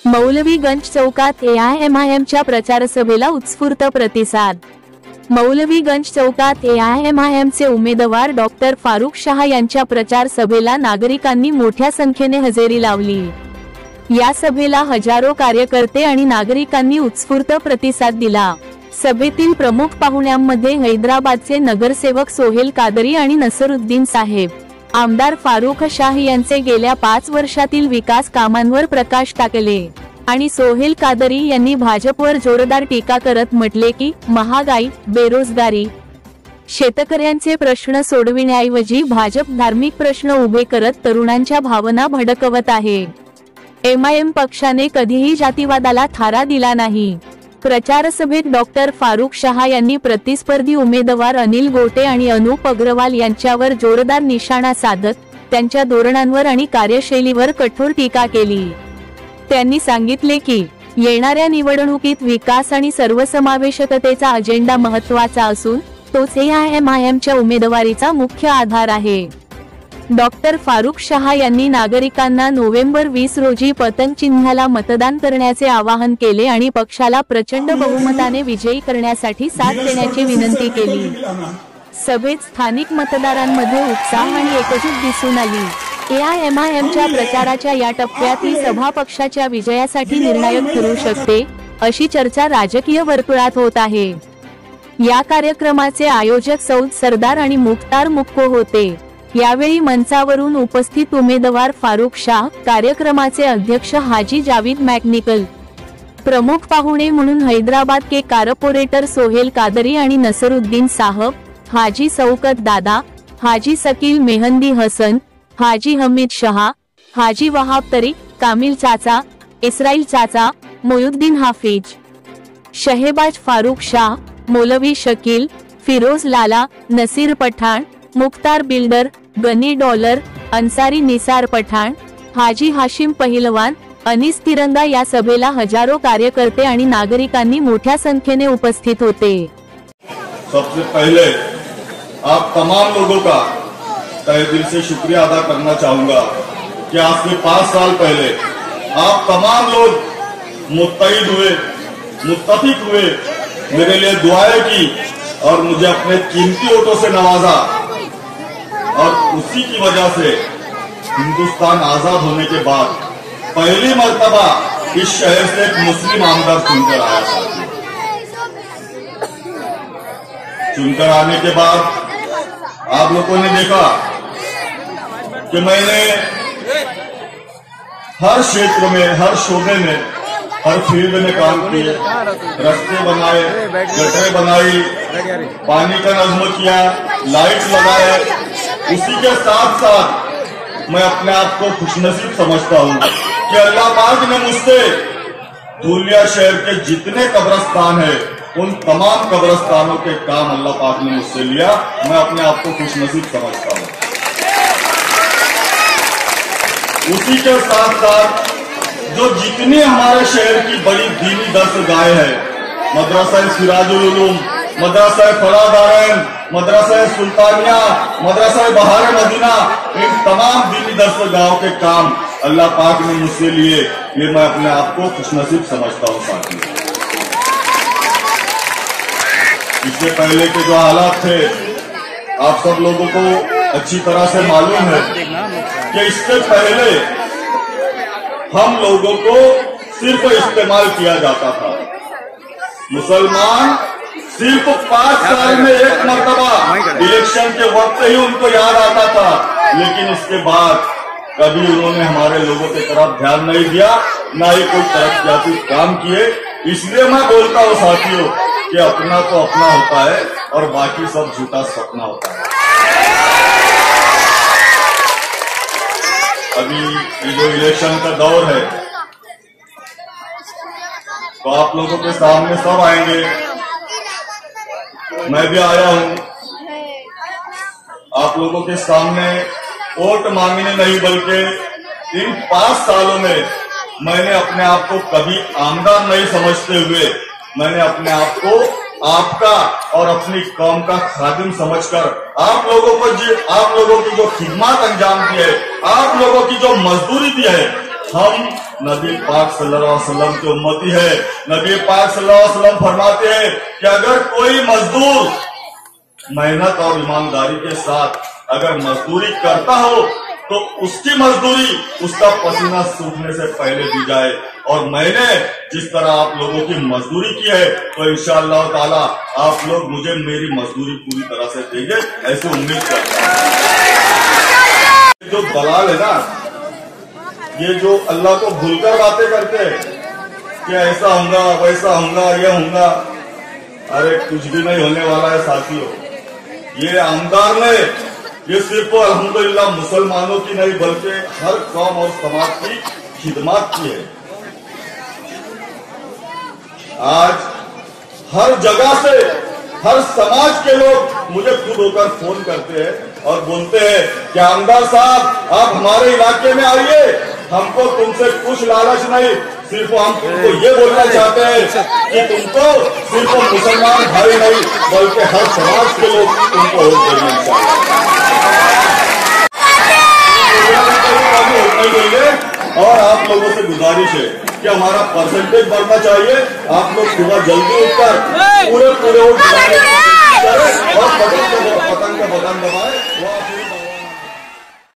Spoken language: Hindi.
मौलवीगंज चौकात एआयएमआयएमच्या प्रचार सभेला उत्स्फूर्त प्रतिसाद। मौलवीगंज चौकात एआयएमआयएमचे उमेदवार डॉक्टर फारुख शाह यांच्या प्रचार सभेला नागरिकांनी मोठ्या संख्येने हजेरी लावली। या सभेला हजारो कार्यकर्ते आणि नागरिकांनी उत्स्फूर्त प्रतिसाद दिला। सभेतील प्रमुख पाहुण्यांमध्ये हैदराबादचे नगरसेवक सोहेल कादरी आणि नसरुद्दीन साहेब, आमदार फारुख शाह यांचे गेल्या 5 वर्षातील विकास कामांवर प्रकाश टाकले आणि सोहेल कादरी यांनी भाजपवर जोरदार टीका करत म्हटले की महागाई, बेरोजगारी, शेतकऱ्यांचे प्रश्न सोडविण्याऐवजी भाजप धार्मिक प्रश्न उभे करत तरुणांच्या भावना भडकवत आहे। एमआयएम पक्षाने कधीही जातीवादाला थारा दिला नाही। प्रचार सभेत डॉक्टर फारुख शाह यांनी प्रतिस्पर्धी उमेदवार अनिल गोटे आणि अनूप अग्रवाल यांच्यावर जोरदार निशाणा साधत त्यांच्या धोरणांवर आणि कार्यशैलीवर कठोर टीका केली। त्यांनी सांगितले की येणाऱ्या निवडणुकीत विकास आणि सर्वसमावेशकतेचा अजेंडा महत्त्वाचा असून तोच एआयएमआयएमच्या उमेदवारीचा मुख्य आधार आहे। डॉक्टर फारुख शाह यांनी नागरिकांना नोव्हेंबर 20 रोजी पतंग चिन्हाला मतदान करण्याचे आवाहन केले आणि पक्षाला प्रचंड बहुमताने विजयी करण्यासाठी साथ देण्याची विनंती केली। सभेत स्थानिक मतदारांमध्ये उत्साह आणि एकजूट दिसून आली। एआयएमआयएमच्या प्रचाराच्या या टप्प्यात ही सभा पक्षाच्या विजयासाठी निर्णायक ठरू शकते, अशी चर्चा राजकीय वर्तुळात होत आहे। या कार्यक्रमाचे आयोजक सौद सरदार आणि मुख्तार मुक्को होते। यावेळी मंचावरून उपस्थित उमेदवार फारुख शाह, कार्यक्रमाचे अध्यक्ष हाजी जावेद मॅकनिकल, प्रमुख पाहुणे म्हणून हैदराबाद के कॉर्पोरेटर सोहेल कादरी आणि नसरुद्दीन साहब, हाजी शौकत दादा, हाजी शकील मेहंदी हसन, हाजी हमीद शाह, हाजी वहाब तरीक, कामिल चाचा, इस्राईल चाचा, मोयुद्दीन हाफिज, शहबाज फारुख शाह, मौलवी शकील, फिरोज लाला, नसीर पठाण, मुख्तार बिल्डर, गनी डॉलर, अन्सारी निसार पठाण, हाजी हाशिम पहिलवान, अनीस तिरंगा या सभेला हजारो कार्यकर्ते आणि नागरिकांनी मोठ्या संख्येने उपस्थित होते। सबसे पहले आप तमाम लोगों का तहे दिल से शुक्रिया अदा करना चाहूंगा कि आज से 5 साल पहले आप तमाम लोग मुत्तहिद हुए, मुत्तफिक हुए, मेरे लिए दुआएं की और मुझे अपने कीमती वोटों से नवाजा और उसी की वजह से हिंदुस्तान आजाद होने के बाद पहली मर्तबा इस शहर से एक मुस्लिम आमदार चुनकर आया था। चुनकर आने के बाद आप लोगों ने देखा कि मैंने हर क्षेत्र में, हर शोबे में, हर फील्ड में काम किए, रास्ते बनाए, गटरें बनाई, पानी का नज़्म किया, लाइट लगाए। उसी के साथ साथ मैं अपने आप को खुशनसीब समझता हूँ कि अल्लाह पाक ने मुझसे धूलिया शहर के जितने कब्रिस्तान है उन तमाम कब्रिस्तानों के काम अल्लाह पाक ने मुझसे लिया। मैं अपने आप को खुशनसीब समझता हूँ। उसी के साथ साथ जो जितनी हमारे शहर की बड़ी दीनी दरसगाहें है, मदरसा सिराजुल उलूम, मदरसा फलादारैन, मदरसा सुल्तानिया, मदरसा बहार मदीना, इन तमाम दीनी दरसगाहों के काम अल्लाह पाक ने मुझसे लिए। ये मैं अपने आप को खुशनसीब समझता हूँ। साथियों, इससे पहले के जो हालात थे आप सब लोगों को अच्छी तरह से मालूम है कि इससे पहले हम लोगों को सिर्फ इस्तेमाल किया जाता था। मुसलमान सिर्फ 5 साल में एक मर्तबा इलेक्शन के वक्त ही उनको याद आता था, लेकिन उसके बाद कभी उन्होंने हमारे लोगों की तरफ ध्यान नहीं दिया, ना ही कोई तरक्याती काम किए। इसलिए मैं बोलता हूँ साथियों कि अपना तो अपना होता है और बाकी सब झूठा सपना होता है। अभी ये जो इलेक्शन का दौर है तो आप लोगों के सामने सब आएंगे, मैं भी आया हूं आप लोगों के सामने वोट मांगने नहीं, बल्कि इन 5 सालों में मैंने अपने आप को कभी आमदार नहीं समझते हुए मैंने अपने आप को आपका और अपनी कौम का खादिम समझकर आप लोगों की जो खिदमत अंजाम दी है, आप लोगों की जो मजदूरी दी है, हम नबी पाक सल्लल्लाहु अलैहि वसल्लम की उम्मती है। नबी पाक सल्लल्लाहु अलैहि वसल्लम फरमाते हैं कि अगर कोई मजदूर मेहनत और ईमानदारी के साथ अगर मजदूरी करता हो तो उसकी मजदूरी उसका पसीना सूखने से पहले दी जाए। और मैंने जिस तरह आप लोगों की मजदूरी की है तो इंशाअल्लाह ताला आप लोग मुझे मेरी मजदूरी पूरी तरह से देंगे, ऐसी उम्मीद करता हूं। जो दलाल है ना, ये जो अल्लाह को भूलकर बातें करते हैं कि ऐसा होगा वैसा होगा ये होगा, अरे कुछ भी नहीं होने वाला है साथियों। ये आमदार ने ये सिर्फ अल्हम्दुलिल्लाह मुसलमानों की नहीं बल्कि हर कौम और समाज की खिदमत की है। आज हर जगह से हर समाज के लोग मुझे खुद होकर फोन करते हैं और बोलते हैं कि आमदार साहब आप हमारे इलाके में आइए, हमको तुमसे कुछ लालच नहीं, सिर्फ हम तुमको ये बोलना चाहते हैं कि तुमको सिर्फ मुसलमान भाई नहीं बल्कि हर समाज के लोग तुमको वोट देंगे। और आप लोगों से गुजारिश है कि हमारा परसेंटेज बढ़ना चाहिए। आप लोग सुबह जल्दी उठकर पूरे वोट गिराने की कोशिश करें और पतंग का बटन दबाएं।